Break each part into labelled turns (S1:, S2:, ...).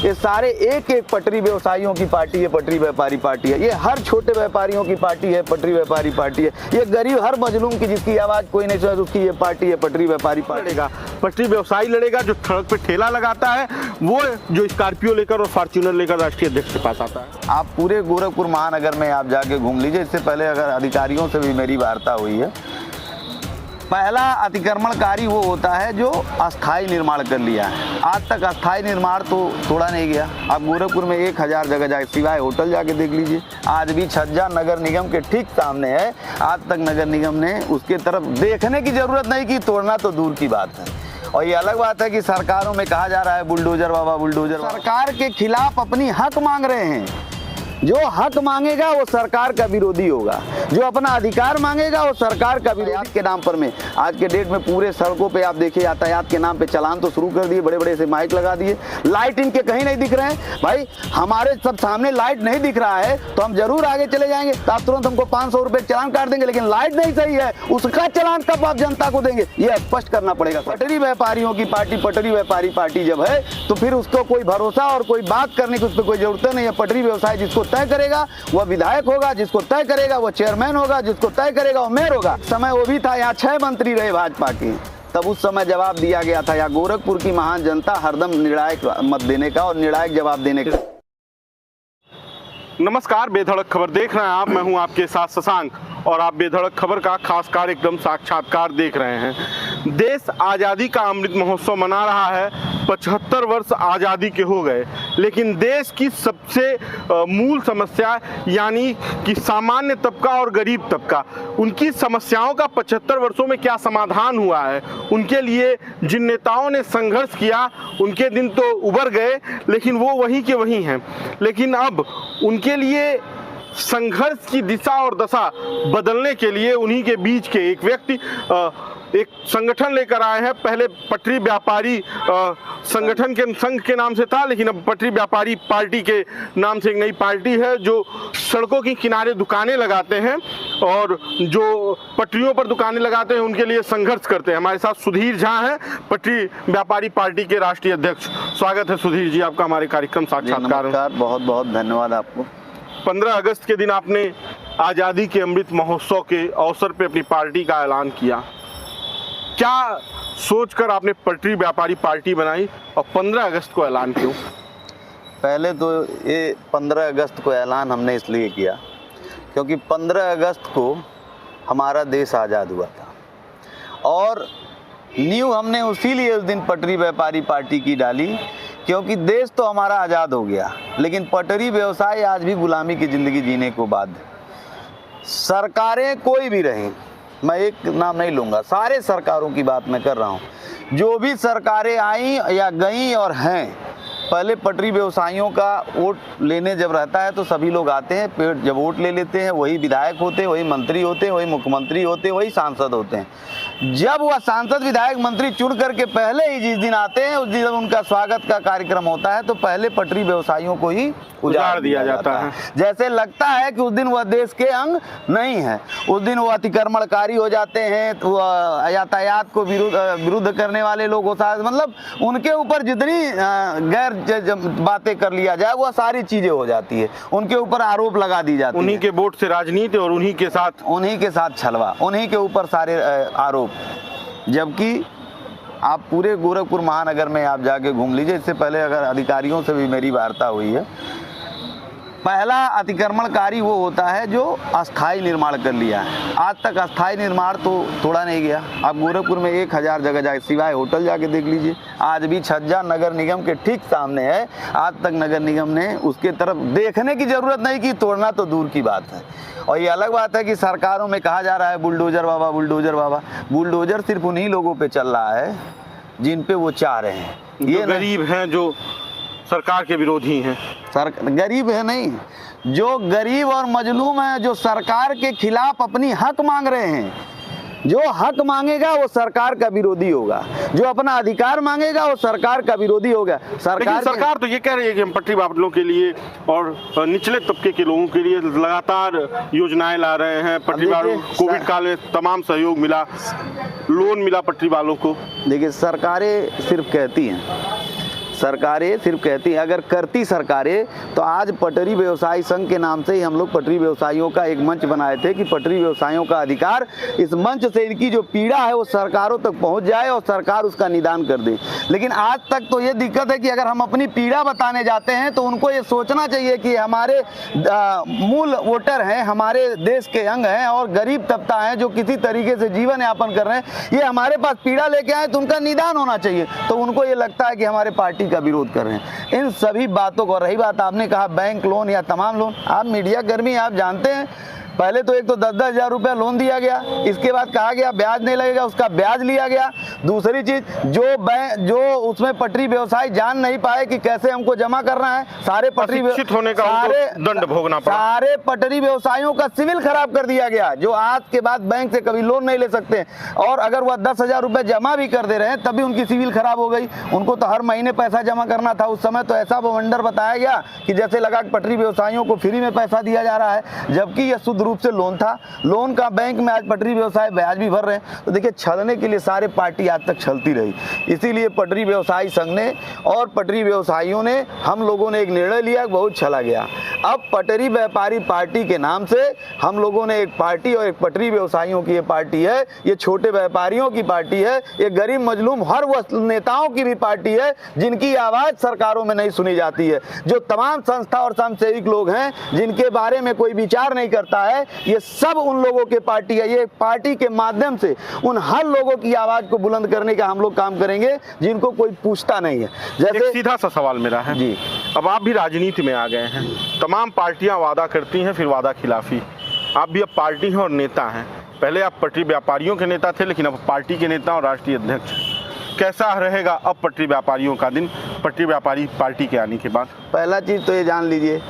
S1: ये सारे एक एक पटरी व्यवसायियों की पार्टी है, पटरी व्यापारी पार्टी है। ये हर छोटे व्यापारियों की पार्टी है, पटरी व्यापारी पार्टी है। ये गरीब हर मजलूम की जिसकी आवाज़ कोई नहीं सुना, उसकी ये पार्टी है, पटरी व्यापारी पार्टी।
S2: लड़ेगा, पटरी व्यवसायी लड़ेगा जो सड़क पे ठेला लगाता है, वो जो स्कॉर्पियो लेकर और फॉर्च्यूनर लेकर राष्ट्रीय अध्यक्ष के पास आता है।
S1: आप पूरे गोरखपुर महानगर में आप जाके घूम लीजिए। इससे पहले अगर अधिकारियों से भी मेरी वार्ता हुई है, पहला अतिक्रमणकारी वो होता है जो अस्थायी निर्माण कर लिया है। आज तक अस्थायी निर्माण तो तोड़ा नहीं गया। आप गोरखपुर में 1000 जगह जाके सिवाय होटल जाके देख लीजिए, आज भी छज्जा नगर निगम के ठीक सामने है। आज तक नगर निगम ने उसके तरफ देखने की जरूरत नहीं की, तोड़ना तो दूर की बात है। और ये अलग बात है कि सरकारों में कहा जा रहा है बुलडोजर बाबा, बुलडोजर। सरकार के खिलाफ अपनी हक मांग रहे हैं। जो हक मांगेगा वो सरकार का विरोधी होगा, जो अपना अधिकार मांगेगा वो सरकार का विरोधी के नाम पर में आज के डेट में पूरे सड़कों पे आप देखिए यातायात के नाम पे चालान तो शुरू कर दिए, बड़े बड़े से माइक लगा दिए। लाइट इनके कहीं नहीं दिख रहे हैं। भाई हमारे सब सामने लाइट नहीं दिख रहा है तो हम जरूर आगे चले जाएंगे, तो आप तुरंत हमको 500 रुपए चालान काट देंगे, लेकिन लाइट नहीं सही है उसका चालान कब आप जनता को देंगे, ये स्पष्ट करना पड़ेगा। पटरी व्यापारियों की पार्टी, पटरी व्यापारी पार्टी जब है तो फिर उसको कोई भरोसा और कोई बात करने की उस पर कोई जरूरत नहीं है। पटरी व्यवसाय जिसको तय करेगा वह विधायक होगा, जिसको तय करेगा वो चेयरमैन होगा, जिसको तय करेगा वो मेयर होगा। समय वो भी था, यहाँ 6 मंत्री रहे भाजपा के, तब उस समय जवाब दिया गया था। या गोरखपुर की महान जनता हरदम निर्णायक मत देने का और निर्णायक जवाब देने का।
S2: नमस्कार, बेधड़क खबर देख रहे हैं आप। मैं हूं आपके साथ शशांक और आप बेधड़क खबर का खास कार्यक्रम साक्षात्कार देख रहे हैं। देश आज़ादी का अमृत महोत्सव मना रहा है। 75 वर्ष आज़ादी के हो गए, लेकिन देश की सबसे मूल समस्या यानी कि सामान्य तबका और गरीब तबका, उनकी समस्याओं का 75 वर्षों में क्या समाधान हुआ है। उनके लिए जिन नेताओं ने संघर्ष किया उनके दिन तो उबर गए, लेकिन वो वहीं के वहीं हैं। लेकिन अब उनके लिए संघर्ष की दिशा और दशा बदलने के लिए उन्हीं के बीच के एक व्यक्ति एक संगठन लेकर आए हैं। पहले पटरी व्यापारी संगठन के संघ के नाम से था, लेकिन अब पटरी व्यापारी पार्टी के नाम से एक नई पार्टी है जो सड़कों के किनारे दुकानें लगाते हैं और जो पटरियों पर दुकानें लगाते हैं उनके लिए संघर्ष करते हैं। हमारे साथ सुधीर झा हैं, पटरी व्यापारी पार्टी के राष्ट्रीय अध्यक्ष। स्वागत है सुधीर जी आपका हमारे कार्यक्रम साक्षात्कार।
S1: बहुत बहुत धन्यवाद आपको।
S2: 15 अगस्त के दिन आपने आज़ादी के अमृत महोत्सव के अवसर पर अपनी पार्टी का ऐलान किया। क्या सोचकर आपने पटरी व्यापारी पार्टी बनाई और 15 अगस्त को ऐलान क्यों?
S1: पहले तो ये 15 अगस्त को ऐलान हमने इसलिए किया क्योंकि 15 अगस्त को हमारा देश आज़ाद हुआ था और नींव हमने उसीलिए उस दिन पटरी व्यापारी पार्टी की डाली क्योंकि देश तो हमारा आज़ाद हो गया, लेकिन पटरी व्यवसाय आज भी गुलामी की ज़िंदगी जीने को बाध्य। सरकारें कोई भी रहें, मैं एक नाम नहीं लूँगा, सारे सरकारों की बात मैं कर रहा हूँ। जो भी सरकारें आई या गई और हैं, पहले पटरी व्यवसायियों का वोट लेने जब रहता है तो सभी लोग आते हैं, फिर जब वोट ले लेते हैं वही विधायक होते हैं, वही मंत्री होते हैं, वही मुख्यमंत्री होते हैं, वही सांसद होते हैं। जब वह सांसद विधायक मंत्री चुन करके पहले ही जिस दिन आते हैं उस दिन उनका स्वागत का कार्यक्रम होता है तो पहले पटरी व्यवसायियों को ही उजाड़ दिया जाता है। जैसे लगता है कि उस दिन वह देश के अंग नहीं है, उस दिन वो अतिक्रमणकारी हो जाते हैं, तो यातायात को विरुद्ध करने वाले लोग होता है, मतलब उनके ऊपर जितनी गैर बातें कर लिया जाए वह सारी चीजें हो जाती है, उनके ऊपर आरोप लगा दी जाती है।
S2: उन्हीं के वोट से राजनीति और उन्हीं के साथ
S1: छलवा, उन्हीं के ऊपर सारे आरोप। जबकि आप पूरे गोरखपुर महानगर में आप जाके घूम लीजिए। इससे पहले अगर अधिकारियों से भी मेरी वार्ता हुई है, पहला अतिक्रमणकारी वो होता है जो अस्थायी निर्माण कर लिया है। आज तक अस्थायी निर्माण तो तोड़ा नहीं गया। आप गोरखपुर में 1000 जगह जाके सिवाय होटल जाके देख लीजिए, आज भी छज्जा नगर निगम के ठीक सामने है। आज तक नगर निगम ने उसके तरफ देखने की जरूरत नहीं की, तोड़ना तो दूर की बात है। और ये अलग बात है कि सरकारों में कहा जा रहा है बुलडोजर बाबा, बुलडोजर बाबा। बुलडोजर सिर्फ उन्हीं लोगों पे चल रहा है जिन पे वो चाह रहे हैं। ये
S2: गरीब हैं जो सरकार के विरोधी हैं।
S1: गरीब है नहीं, जो गरीब और मजलूम है, जो सरकार के खिलाफ अपनी हक मांग रहे हैं। जो हक मांगेगा वो सरकार का विरोधी होगा, जो अपना अधिकार मांगेगा वो सरकार का विरोधी होगा।
S2: सरकार तो ये कह रही है कि हम पटरी वालों के लिए और निचले तबके के लोगों के लिए लगातार योजनाएं ला रहे हैं। पटरी वालों को कोविड काल में तमाम सहयोग मिला, लोन मिला पटरी वालों को।
S1: देखिए, सरकारें सिर्फ कहती हैं, सरकारें सिर्फ कहती हैं, अगर करती सरकारें तो आज पटरी व्यवसायी संघ के नाम से ही हम लोग पटरी व्यवसायियों का एक मंच बनाए थे कि पटरी व्यवसायियों का अधिकार, इस मंच से इनकी जो पीड़ा है वो सरकारों तक पहुंच जाए और सरकार उसका निदान कर दे। लेकिन आज तक तो ये दिक्कत है कि अगर हम अपनी पीड़ा बताने जाते हैं तो उनको ये सोचना चाहिए कि हमारे मूल वोटर हैं, हमारे देश के अंग हैं और गरीब तबका है जो किसी तरीके से जीवन यापन कर रहे हैं, ये हमारे पास पीड़ा लेके आए तो उनका निदान होना चाहिए। तो उनको ये लगता है कि हमारे पार्टी का विरोध कर रहे हैं। इन सभी बातों को, रही बात आपने कहा बैंक लोन या तमाम लोन, आप मीडिया कर्मी आप जानते हैं, पहले तो एक तो 10-10 हज़ार रुपया लोन दिया गया, इसके बाद कहा गया ब्याज नहीं लगेगा, उसका ब्याज लिया गया। दूसरी चीज जो उसमें पटरी व्यवसाय जान नहीं पाए कि कैसे हमको जमा करना है, सारे पटरी
S2: होने का दंड भोगना पड़ा।
S1: सारे पटरी व्यवसायियों का सिविल खराब कर दिया गया, जो आज के बाद बैंक से कभी लोन नहीं ले सकते। और अगर वह 10 हज़ार रुपये जमा भी कर दे रहे हैं तभी उनकी सिविल खराब हो गई। उनको तो हर महीने पैसा जमा करना था। उस समय तो ऐसा बवंडर बताया गया कि जैसे लगा कि पटरी व्यवसायियों को फ्री में पैसा दिया जा रहा है, जबकि यह शुद्ध रूप से लोन था। लोन का बैंक में आज पटरी व्यवसाय ब्याज भी भर रहे हैं। तो देखिए, छलने के लिए सारे पार्टी आज तक छलती रही। इसीलिए पटरी व्यवसायी संघ ने और पटरी व्यवसायियों ने, हम लोगों ने एक निर्णय लिया, बहुत छला गया। अब पटरी व्यापारी पार्टी के नाम से हम लोगों ने एक पार्टी, और एक पटरी व्यवसायियों की ये पार्टी है, ये छोटे व्यापारियों की पार्टी है, ये गरीब मजलूम हर वह नेताओं की भी पार्टी है जिनकी आवाज सरकारों में नहीं सुनी जाती है। जो तमाम संस्था और समाजसेविक लोग हैं जिनके बारे में कोई विचार नहीं करता है, ये सब उन लोगों के पार्टी है। ये पार्टी के माध्यम से उन हर लोगों की आवाज को बुलंद करने का हम लोग काम करेंगे जिनको कोई पूछता नहीं है।
S2: जैसे सीधा सा सवाल मेरा है
S1: जी,
S2: अब आप भी राजनीति में आ गए हैं, तमाम पार्टियां वादा करती हैं फिर वादा खिलाफी, आप भी अब पार्टी हैं और नेता हैं। पहले आप पटरी व्यापारियों के नेता थे, लेकिन अब पार्टी के नेता और राष्ट्रीय अध्यक्ष। कैसा रहेगा अब पटरी व्यापारियों का दिन, पटरी व्यापारी पार्टी के आने के बाद?
S1: पहला चीज तो ये जान लीजिए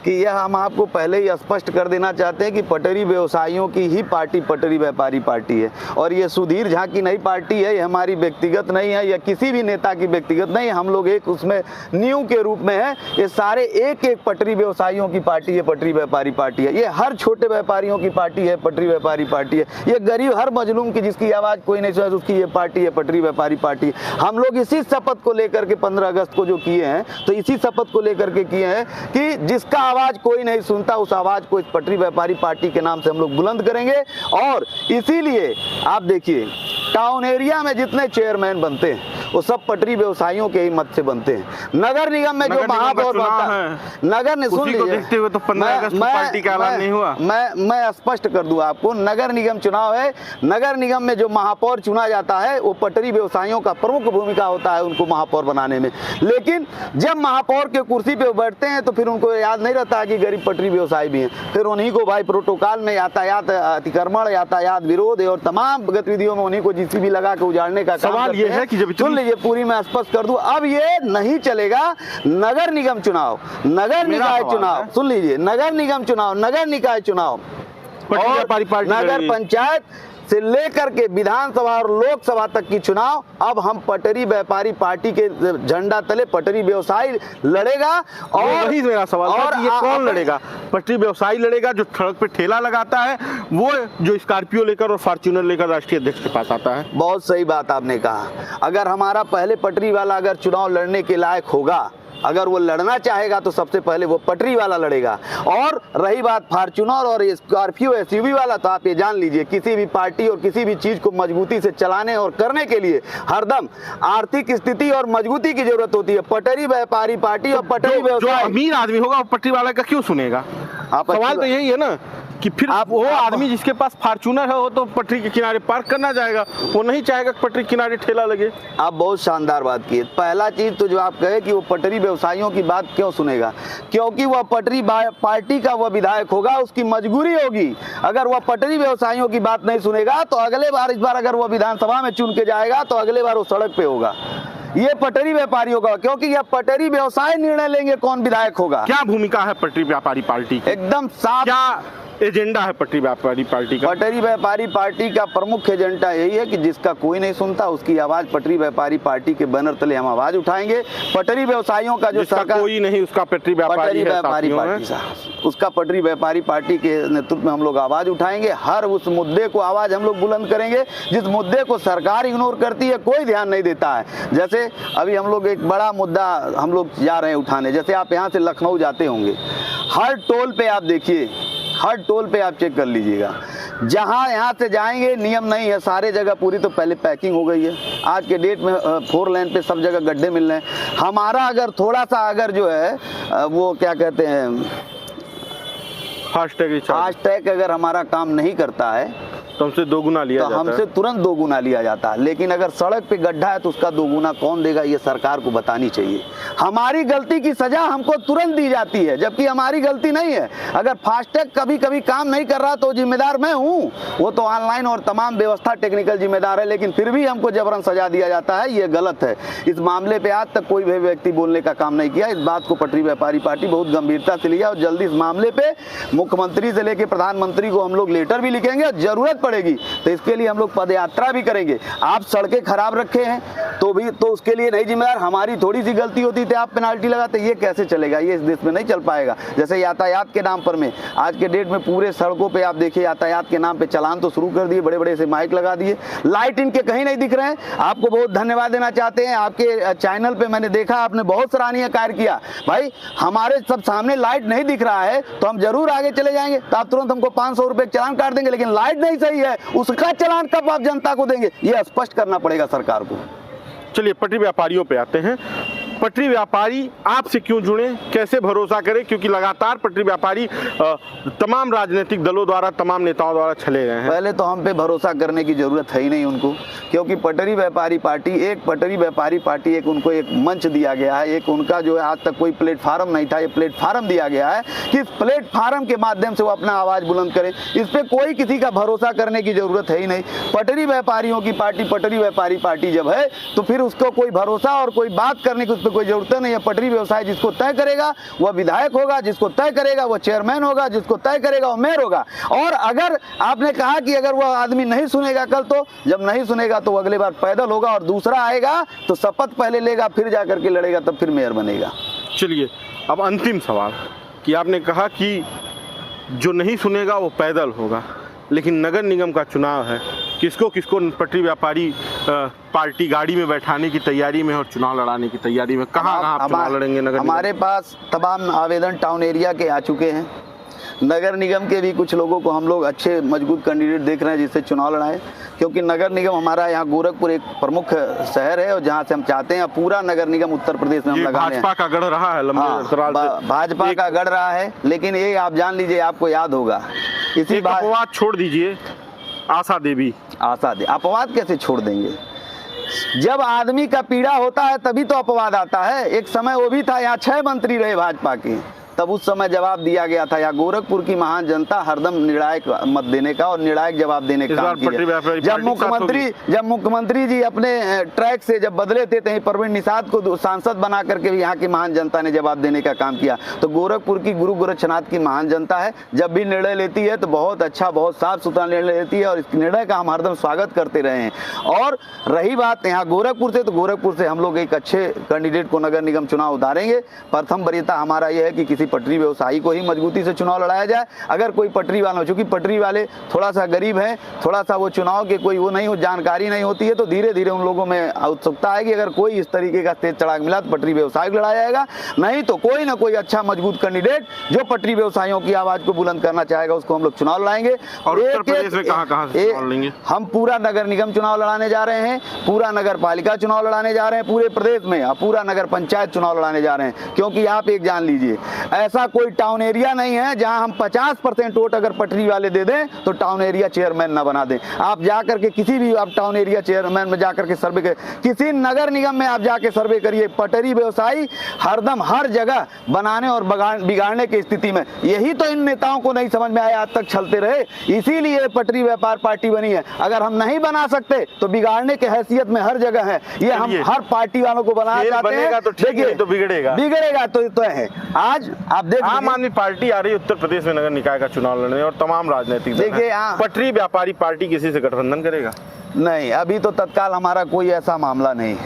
S1: कि यह हम आपको पहले ही स्पष्ट कर देना चाहते हैं कि पटरी व्यवसायियों की ही पार्टी पटरी व्यापारी पार्टी है। और ये सुधीर झा की नई पार्टी है, ये हमारी व्यक्तिगत नहीं है या किसी भी नेता की व्यक्तिगत नहीं है। हम लोग एक उसमें नींव के रूप में है। ये सारे एक एक पटरी व्यवसायियों की पार्टी है, पटरी व्यापारी पार्टी है। ये हर छोटे व्यापारियों की पार्टी है, पटरी व्यापारी पार्टी है। ये गरीब हर मजलूम की जिसकी आवाज़ कोई नहीं सुना, उसकी ये पार्टी है, पटरी व्यापारी पार्टी। हम लोग इसी शपथ को लेकर के 15 अगस्त को जो किए हैं, तो इसी शपथ को लेकर के किए हैं कि जिसका आवाज कोई नहीं सुनता, उस आवाज को इस पटरी व्यापारी पार्टी के नाम से हम लोग बुलंद करेंगे। और इसीलिए आप देखिए, टाउन एरिया में जितने चेयरमैन बनते हैं वो सब पटरी व्यवसायियों के ही मत से बनते हैं। नगर निगम में जो महापौर बनता है, नगर ने सुन लीजिए,
S2: देखते हुए तो 15 अगस्त को पार्टी का ऐलान नहीं हुआ।
S1: मैं स्पष्ट कर दूं आपको, नगर निगम चुनाव है। नगर निगम में जो महापौर चुना जाता है वो पटरी व्यवसायियों का प्रमुख भूमिका होता है उनको महापौर बनाने में। लेकिन जब महापौर के कुर्सी पे बैठते हैं तो फिर उनको याद नहीं रहता कि गरीब पटरी व्यवसायी भी हैं। फिर उन्हीं को भाई प्रोटोकॉल में यातायात अतिक्रमण, यातायात विरोध और तमाम गतिविधियों में उन्हीं को जीसीबी लगा के उजाड़ने का
S2: सवाल ये है कि जब
S1: सुन लीजिए, पूरी मैं स्पष्ट कर दूं, अब ये नहीं चलेगा। नगर निगम चुनाव, नगर निकाय चुनाव, सुन लीजिए, नगर निगम चुनाव, नगर निकाय चुनाव और नगर पंचायत से लेकर के विधानसभा और लोकसभा तक की चुनाव अब हम पटरी व्यापारी पार्टी के झंडा तले पटरी व्यवसायी लड़ेगा। और
S2: वही मेरा सवाल था कि ये कौन लड़ेगा? पटरी व्यवसायी लड़ेगा जो सड़क पे ठेला लगाता है, वो जो स्कॉर्पियो लेकर और फॉर्च्यूनर लेकर राष्ट्रीय अध्यक्ष के पास आता है।
S1: बहुत सही बात आपने कहा। अगर हमारा पहले पटरी वाला अगर चुनाव लड़ने के लायक होगा, अगर वो लड़ना चाहेगा तो सबसे पहले वो पटरी वाला लड़ेगा। और रही बात फॉर्च्यूनर और स्कॉर्पियो एसयूवी वाला, तो आप ये जान लीजिए, किसी भी पार्टी और किसी भी चीज को मजबूती से चलाने और करने के लिए हरदम आर्थिक स्थिति और मजबूती की जरूरत होती है। पटरी व्यापारी पार्टी और पटरी व्यवसाय,
S2: जो अमीर आदमी होगा वो पटरी वाला का क्यों सुनेगा? सवाल तो यही है ना कि फिर वो आदमी जिसके पास फॉर्च्यूनर है वो तो पटरी के किनारे पार्क करना चाहेगा, वो नहीं चाहेगा कि पटरी किनारे ठेला लगे।
S1: आप बहुत शानदार बात की। पहला चीज तो जो आप कहे कि वो पटरी व्यवसायियों की बात क्यों सुनेगा, क्योंकि वह पटरी पार्टी का वह विधायक होगा, उसकी मजबूरी होगी। अगर वह पटरी व्यवसायियों की बात नहीं सुनेगा तो अगले बार, इस बार अगर वह विधानसभा में चुन के जाएगा तो अगले बार वो सड़क पे होगा। ये पटरी व्यापारियों का, क्योंकि यह पटरी व्यवसाय निर्णय लेंगे कौन विधायक होगा।
S2: क्या भूमिका है पटरी व्यापारी पार्टी की?
S1: एकदम साफ।
S2: क्या एजेंडा है पटरी व्यापारी पार्टी का?
S1: पटरी व्यापारी पार्टी का प्रमुख एजेंडा यही है कि जिसका कोई नहीं सुनता उसकी आवाज पटरी व्यापारी पार्टी के बैनर तले हम आवाज उठाएंगे। पटरी व्यवसायियों का जो
S2: सरकार कोई नहीं उसका पटरी व्यापारी
S1: पार्टी उसका पटरी व्यापारी पार्टी के नेतृत्व में हम लोग आवाज उठाएंगे। हर उस मुद्दे को आवाज हम लोग बुलंद करेंगे जिस मुद्दे को सरकार इग्नोर करती है, कोई ध्यान नहीं देता है। जैसे अभी हम लोग एक बड़ा मुद्दा हम लोग जा रहे हैं उठाने, जैसे आप यहाँ से लखनऊ जाते होंगे, हर टोल पे आप देखिए, हर टोल पे आप चेक कर लीजिएगा, जहां यहाँ से जाएंगे नियम नहीं है, सारे जगह पूरी तो पहले पैकिंग हो गई है। आज के डेट में 4 लेन पे सब जगह गड्ढे मिल रहे हैं। हमारा अगर थोड़ा सा अगर जो है वो क्या कहते हैं फास्टैग अगर हमारा काम नहीं करता है
S2: तो हमसे 2 गुना लिया जाता है,
S1: हमसे तुरंत 2 गुना लिया जाता है। लेकिन अगर सड़क पे गड्ढा है तो उसका 2 गुना कौन देगा, ये सरकार को बतानी चाहिए। हमारी गलती की सजा हमको तुरंत दी जाती है जबकि हमारी गलती नहीं है। अगर फास्टैग कभी कभी काम नहीं कर रहा तो जिम्मेदार मैं हूँ, वो तो ऑनलाइन और तमाम व्यवस्था टेक्निकल जिम्मेदार है, लेकिन फिर भी हमको जबरन सजा दिया जाता है, ये गलत है। इस मामले पे आज तक कोई भी व्यक्ति बोलने का काम नहीं किया। इस बात को पटरी व्यापारी पार्टी बहुत गंभीरता से लिया और जल्दी इस मामले पे मुख्यमंत्री से लेकर प्रधानमंत्री को हम लोग लेटर भी लिखेंगे और जरूरत पड़ेगी तो इसके लिए हम लोग पदयात्रा भी करेंगे। आप सड़कें खराब रखे हैं तो उसके लिए नहीं जिम्मेदार, हमारी थोड़ी सी गलती होती थी आप पेनाल्टी लगाते, ये कैसे चलेगा, ये इस देश में नहीं चल पाएगा। जैसे यातायात के नाम पर में आज के डेट में पूरे सड़कों पे आप देखिए यातायात के नाम पे चालान तो शुरू कर दिए, बड़े बड़े से माइक लगा दिए, लाइट इनके कहीं नहीं दिख रहे हैं। आपको बहुत धन्यवाद देना चाहते हैं, आपके चैनल पे मैंने देखा आपने बहुत सराहनीय कार्य किया। भाई हमारे सब सामने लाइट नहीं दिख रहा है तो हम जरूर आगे चले जाएंगे, तो आप तुरंत हमको 500 रुपए चालान काट देंगे, लेकिन लाइट नहीं सही है उसका चालान कब आप जनता को देंगे, ये स्पष्ट करना पड़ेगा सरकार को।
S2: चलिए पटरी व्यापारियों पे आते हैं। पटरी व्यापारी आपसे क्यों जुड़े, कैसे भरोसा करें, क्योंकि लगातार पटरी व्यापारी तमाम राजनीतिक दलों द्वारा, तमाम नेताओं द्वारा छले गए हैं।
S1: पहले तो हम पे भरोसा करने की जरूरत है ही नहीं उनको, क्योंकि पटरी व्यापारी पार्टी एक उनको एक मंच दिया गया है, एक उनका जो है आज तक कोई प्लेटफार्म नहीं था, ये प्लेटफार्म दिया गया है कि इस प्लेटफार्म के माध्यम से वो अपना आवाज बुलंद करें। इस पे कोई किसी का भरोसा करने की जरूरत है ही नहीं। पटरी व्यापारियों की पार्टी पटरी व्यापारी पार्टी जब है तो फिर उसको कोई भरोसा और कोई बात करने की उस पर कोई जरूरत नहीं है। पटरी व्यवसाय जिसको तय करेगा वह विधायक होगा, जिसको तय करेगा वह चेयरमैन होगा, जिसको तय करेगा वह मेयर होगा। और अगर आपने कहा कि अगर वह आदमी नहीं सुनेगा कल, तो जब नहीं सुनेगा तो अगले बार पैदल होगा और दूसरा आएगा तो शपथ पहले लेगा फिर जाकर के लड़ेगा तब फिर मेयर बनेगा।
S2: चलिए अब अंतिम सवाल कि आपने कहा कि जो नहीं सुनेगा वो पैदल होगा, लेकिन नगर निगम का चुनाव है, किसको किसको पटरी व्यापारी पार्टी गाड़ी में बैठाने की तैयारी में और चुनाव लड़ाने की तैयारी में, कहाँ चुनाव लड़ेंगे नगर निगम?
S1: हमारे पास तमाम आवेदन टाउन एरिया के आ चुके हैं। नगर निगम के भी कुछ लोगों को हम लोग अच्छे मजबूत कैंडिडेट देख रहे हैं जिससे चुनाव लड़ाएं, क्योंकि नगर निगम हमारा यहाँ गोरखपुर एक प्रमुख शहर है और जहाँ से हम चाहते हैं पूरा नगर निगम उत्तर प्रदेश में हम लगाने हैं।
S2: भाजपा का गढ़ रहा है लंबे
S1: भाजपा का गढ़ रहा है, लेकिन ये आप जान लीजिए, आपको याद होगा इसी बात,
S2: अपवाद छोड़ दीजिए, आशा देवी
S1: अपवाद कैसे छोड़ देंगे? जब आदमी का पीड़ा होता है तभी तो अपवाद आता है। एक समय वो भी था, यहाँ 6 मंत्री रहे भाजपा के, तब उस समय जवाब दिया गया था। या गोरखपुर की महान जनता हरदम निर्णायक मत देने का और निर्णायक जवाब देने का काम किया। जब मुख्यमंत्री जी अपने ट्रैक से जब बदले थे तो परवीन निषाद को सांसद बना करके भी यहाँ की महान जनता ने जवाब देने का काम किया। तो गोरखपुर की गुरु गोरक्षनाथ की महान जनता है, जब भी निर्णय लेती है तो बहुत अच्छा, बहुत साफ सुथरा निर्णय लेती है और इस निर्णय का हम हरदम स्वागत करते रहे हैं। और रही बात यहाँ गोरखपुर से, तो गोरखपुर से हम लोग एक अच्छे कैंडिडेट को नगर निगम चुनाव उतारेंगे। प्रथम वरीयता हमारा यह है कि किसी पटरी व्यवसायी को ही मजबूती से चुनाव लड़ाया जाए। अगर कोई पटरी वाला, चूंकि पटरी वाले थोड़ा सा गरीब हैं, थोड़ा सा वो चुनाव के कोई वो नहीं हो, जानकारी नहीं होती है, तो धीरे धीरे उन लोगों में उत्सुकता है कि अगर कोई इस तरीके का तेज चढ़ाक मिला तो पटरी व्यवसाय को लड़ाया जाएगा। नहीं तो कोई ना कोई अच्छा मजबूत कैंडिडेट जो पटरी व्यवसायियों की आवाज को बुलंद करना चाहेगा उसको हम लोग चुनाव लड़ाएंगे।
S2: और उत्तर प्रदेश में कहां से चुनाव लड़ेंगे? हम
S1: पूरा नगर निगम चुनाव लड़ाने जा रहे हैं, पूरा नगर पालिका चुनाव लड़ाने जा रहे हैं पूरे प्रदेश में, और पूरा नगर पंचायत चुनाव लड़ाने जा रहे हैं। क्योंकि आप एक जान लीजिए, ऐसा कोई टाउन एरिया नहीं है जहां हम 50% वोट अगर पटरी वाले दे दें तो टाउन एरिया चेयरमैन ना बना दें। आप जाकर के किसी भी आप टाउन एरिया चेयरमैन में जाकर के सर्वे करें, किसी नगर निगम में आप जाके सर्वे करिए, पटरी व्यवसायी हरदम हर जगह बनाने और बिगाड़ने की स्थिति में। यही तो इन नेताओं को नहीं समझ में आया, आज तक चलते रहे, इसीलिए पटरी व्यापार पार्टी बनी है। अगर हम नहीं बना सकते तो बिगाड़ने की हैसियत में हर जगह है, ये हम हर पार्टी वालों को बनाना चाहते हैं।
S2: तो बिगड़ेगा
S1: तो है। आज आप देख
S2: आम
S1: लीजिए।
S2: आदमी पार्टी आ रही है उत्तर प्रदेश में नगर निकाय का चुनाव लड़ने और तमाम राजनीतिक दल हैं।
S1: देखिए,
S2: पटरी व्यापारी पार्टी किसी से गठबंधन करेगा?
S1: नहीं, अभी तो तत्काल हमारा कोई ऐसा मामला नहीं।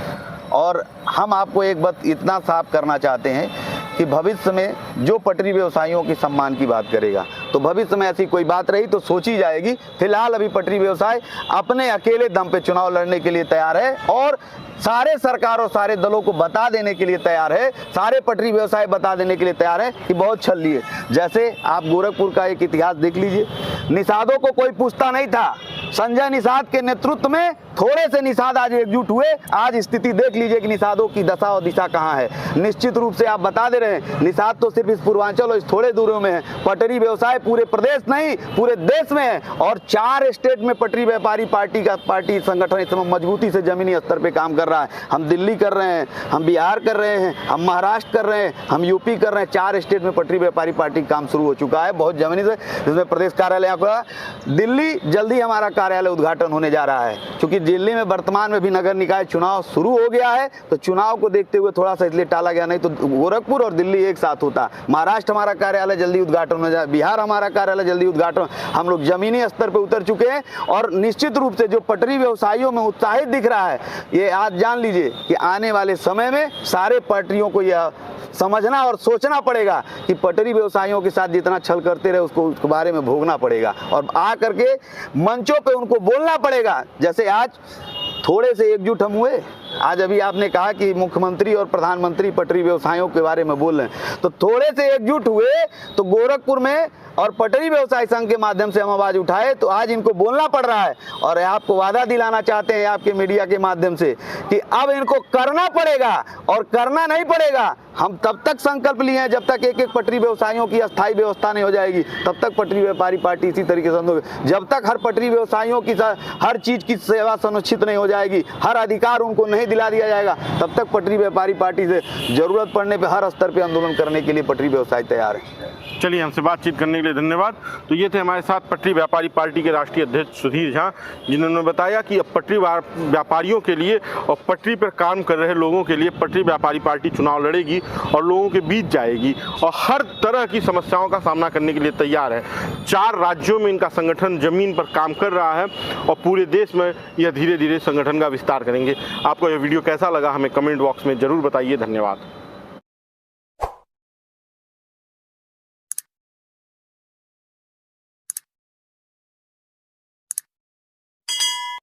S1: और हम आपको एक बात इतना साफ करना चाहते हैं कि भविष्य में जो पटरी व्यवसायियों की सम्मान की बात करेगा, तो भविष्य में ऐसी कोई बात रही तो सोची जाएगी। फिलहाल अभी पटरी व्यवसाय अपने अकेले दम पे चुनाव लड़ने के लिए तैयार है और सारे सरकार और सारे दलों को बता देने के लिए तैयार है, सारे पटरी व्यवसाय बता देने के लिए तैयार है कि बहुत छल है। जैसे आप गोरखपुर का एक इतिहास देख लीजिए, निषादों को कोई पूछता नहीं था। संजय निषाद के नेतृत्व में थोड़े से निषाद आज एकजुट हुए। आज स्थिति देख लीजिए कि निषादों की दशा और दिशा कहाँ है। निश्चित रूप से आप बता दे रहे हैं, निषाद तो सिर्फ इस पूर्वांचल और इस थोड़े दूरों में है। पटरी व्यवसाय पूरे प्रदेश नहीं पूरे देश में है और 4 स्टेट में पटरी व्यापारी पार्टी संगठन इस समय मजबूती से जमीनी स्तर पे काम कर रहा है। हम दिल्ली कर रहे हैं, हम बिहार कर रहे हैं, हम महाराष्ट्र कर रहे हैं, हम यूपी कर रहे हैं। 4 स्टेट में पटरी व्यापारी पार्टी काम शुरू हो चुका है बहुत जमीनी से, जिसमें प्रदेश कार्यालय का दिल्ली जल्दी हमारा कार्यालय उद्घाटन होने जा रहा है। क्योंकि दिल्ली में वर्तमान में भी नगर निकाय चुनाव शुरू हो गया है, तो चुनाव को देखते हुए थोड़ा सा इसलिए टाला गया, नहीं तो गोरखपुर और दिल्ली एक साथ होता। महाराष्ट्र हमारा कार्यालय जल्दी उद्घाटन हो जाए, बिहार हमारा कार्यालय जल्दी उद्घाटन। हम लोग जमीनी स्तर पर उतर चुके हैं और निश्चित रूप से जो पटरी व्यवसायियों में उत्साहित दिख रहा है, ये आज जान लीजिए कि आने वाले समय में सारे पटरियों को यह समझना और सोचना पड़ेगा कि पटरी व्यवसायियों के साथ जितना छल करते रहे उसको उसके बारे में भोगना पड़ेगा और आ करके मंचों पे उनको बोलना पड़ेगा। जैसे आज थोड़े से एकजुट हम हुए, आज अभी आपने कहा कि मुख्यमंत्री और प्रधानमंत्री पटरी व्यवसायियों के बारे में बोल रहे हैं, तो थोड़े से एकजुट हुए तो गोरखपुर में और पटरी व्यवसाय संघ के माध्यम से हम आवाज उठाए तो आज इनको बोलना पड़ रहा है। और आपको वादा दिलाना चाहते हैं आपके मीडिया के माध्यम से कि अब इनको करना पड़ेगा और करना नहीं पड़ेगा। हम तब तक संकल्प लिए हैं जब तक एक पटरी व्यवसायियों की अस्थायी व्यवस्था नहीं हो जाएगी, तब तक पटरी व्यापारी पार्टी इसी तरीके से, जब तक हर पटरी व्यवसायियों की हर चीज की सेवा सुनिश्चित नहीं हो जाएगी, हर अधिकार उनको नहीं दिला दिया जाएगा, तब तक पटरी व्यापारी पार्टी से जरूरत पड़ने पर हर स्तर पर आंदोलन करने के लिए पटरी व्यवसाय तैयार है।
S2: चलिए, हमसे बातचीत करने के लिए धन्यवाद। तो ये थे हमारे साथ पटरी व्यापारी पार्टी के राष्ट्रीय अध्यक्ष सुधीर झा, जिन्होंने बताया कि अब पटरी व्यापारियों के लिए और पटरी पर काम कर रहे लोगों के लिए पटरी व्यापारी पार्टी चुनाव लड़ेगी और लोगों के बीच जाएगी और हर तरह की समस्याओं का सामना करने के लिए तैयार है। 4 राज्यों में इनका संगठन जमीन पर काम कर रहा है और पूरे देश में यह धीरे धीरे संगठन का विस्तार करेंगे। आपको यह वीडियो कैसा लगा हमें कमेंट बॉक्स में ज़रूर बताइए। धन्यवाद।